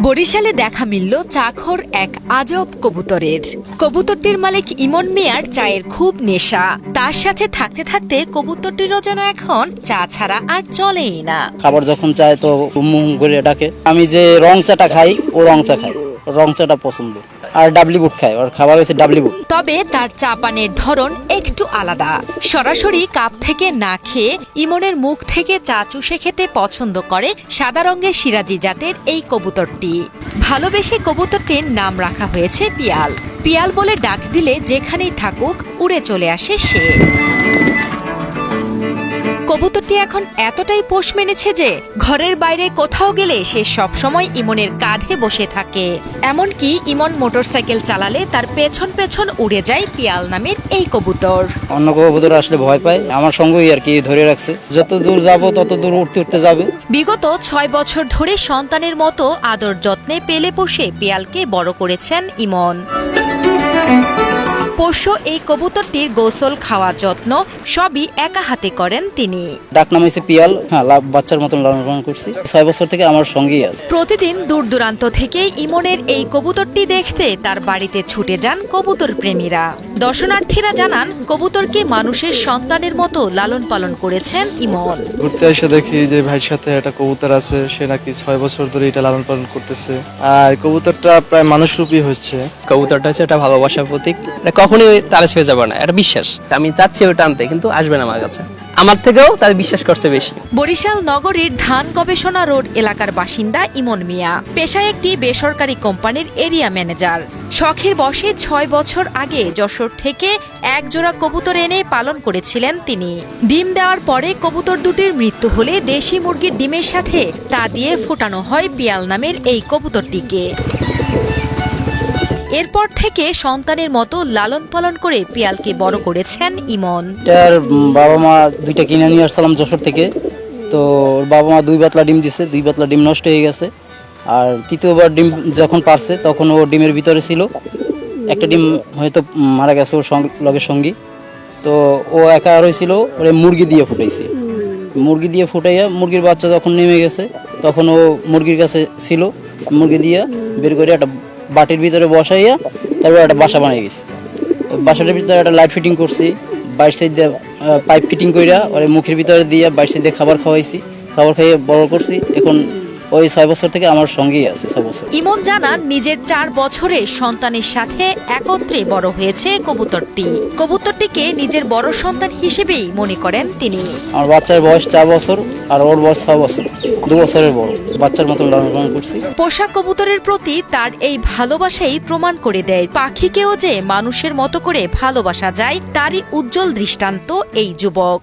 বরিশালে দেখা মিলল চাখর এক আজব কবুতরের। কবুতরটির মালিক ইমন মিয়ার চায়ের খুব নেশা। তার সাথে থাকতে থাকতে কবুতরটিরও যেন এখন চা ছাড়া আর চলেই না। খাবার যখন চায় তো মুখ করে ডাকে। আমি যে রং চাটা খাই ও রং চা খাই, রং চাটা পছন্দ। আর ডাবলি বুট খায়, ওর খাবার হচ্ছে ডাবলি বুট। তবে তার চা পানের ধরন একটু আলাদা। সরাসরি কাপ থেকে না খেয়ে ইমনের মুখ থেকে চা চুষে খেতে পছন্দ করে সাদা রঙের সিরাজি জাতের এই কবুতরটি। ভালোবেসে কবুতরটির নাম রাখা হয়েছে পিয়াল। পিয়াল বলে ডাক দিলে যেখানেই থাকুক উড়ে চলে আসে সে। কবুতরটি এখন এতটাই পোষ মেনেছে যে ঘরের বাইরে কোথাও গেলে সে সবসময় ইমনের কাঁধে বসে থাকে। এমনকি ইমন মোটরসাইকেল চালালে তার পেছন পেছন উড়ে যায় পিয়াল নামের এই কবুতর। অন্য কবুতর আসলে ভয় পায়, আমার সঙ্গেই আর কি ধরে রাখছে। যত দূর যাব তত দূর উঠতে উঠতে যাবে। বিগত 6 বছর ধরে সন্তানের মতো আদর যত্নে পেলে পোষে পিয়ালকে বড় করেছেন ইমন। পোষ্য এই কবুতরটির গোসল, খাওয়া, যত্ন সবই একা হাতে করেন তিনি। ডাক নাম হয়েছে পিয়াল। হ্যাঁ, বাচ্চার মতন লালন পালন করছি। 6 বছর থেকে আমার সঙ্গেই আছে। প্রতিদিন দূর দূরান্ত থেকে ইমনের এই কবুতরটি দেখতে তার বাড়িতে ছুটে যান কবুতর প্রেমীরা। দর্শনার্থীরা জানান কবুতরকে মানুষের সন্তানের মতো লালন পালন করেছেন ইমন। ঘুরতে এসে দেখি যে ভাইয়ের সাথে একটা কবুতর আছে, সে নাকি 6 বছর ধরে এটা লালন পালন করতেছে। আর কবুতরটা প্রায় মানুষরূপী হচ্ছে। কবুতরটা হচ্ছে একটা ভালোবাসার প্রতীক। এটা কখনোই তারা ছেড়ে যাবে না, এটা বিশ্বাস। আমি চাচ্ছি ওটা আনতে, কিন্তু আসবে না আমার কাছে। আমার থেকেও তার বিশ্বাস করছে বেশি। বরিশাল নগরীর ধান গবেষণা রোড এলাকার বাসিন্দা ইমন মিয়া পেশায় একটি বেসরকারি কোম্পানির এরিয়া ম্যানেজার। শখের বশে 6 বছর আগে যশোর থেকে এক জোড়া কবুতর এনে পালন করেছিলেন তিনি। ডিম দেওয়ার পরে কবুতর দুটির মৃত্যু হলে দেশি মুরগির ডিমের সাথে তা দিয়ে ফোটানো হয় পিয়াল নামের এই কবুতরটিকে। এরপর থেকে সন্তানের মতো লালন পালন করে পিয়ালকে বড় করেছেন ইমন। এটার বাবা মা দুইটা কিনে নিয়ে আসলাম যশোর থেকে। তো ওর বাবা মা 2 পাতলা ডিম দিছে, 2 পাতলা ডিম নষ্ট হয়ে গেছে। আর তৃতীয়বার ডিম যখন পারছে তখন ও ডিমের ভিতরে ছিল। একটা ডিম হয়তো মারা গেছে ওর লগের সঙ্গী। তো ও একা রয়েছিল, ওরে মুরগি দিয়ে ফুটাইছে। মুরগি দিয়ে ফুটাইয়া মুরগির বাচ্চা যখন নেমে গেছে তখন ও মুরগির কাছে ছিল। মুরগি দিয়ে বের করে একটা বাটির ভিতরে বসাইয়া তারপর একটা বাসা বানিয়ে গেছি। বাসাটার ভিতরে একটা লাইট ফিটিং করছি, বাইর সাইড দিয়ে পাইপ ফিটিং কইরা ওর মুখের ভিতরে দিয়ে বাইর সাইড দিয়ে খাবার খাওয়াইছি। খাবার খাইয়ে বড় করছি। এখন ওই 6 বছর থেকে আমার সঙ্গেই আছে। 6 বছর। ইমন জানান নিজের 4 বছরের সন্তানের সাথে একত্রে বড় হয়েছে কবুতরটি। কবুতরটিকে নিজের বড় সন্তান হিসেবেই মনে করেন তিনি। আমার বাচ্চার বয়স 4 বছর আর ওর বয়স 6 বছর, 2 বছরের বড়। বাচ্চার মতন লালন পালন করছি। পোষা কবুতরের প্রতি তার এই ভালোবাসাই প্রমাণ করে দেয় পাখিকেও যে মানুষের মতো করে ভালোবাসা যায়, তারই উজ্জ্বল দৃষ্টান্ত এই যুবক।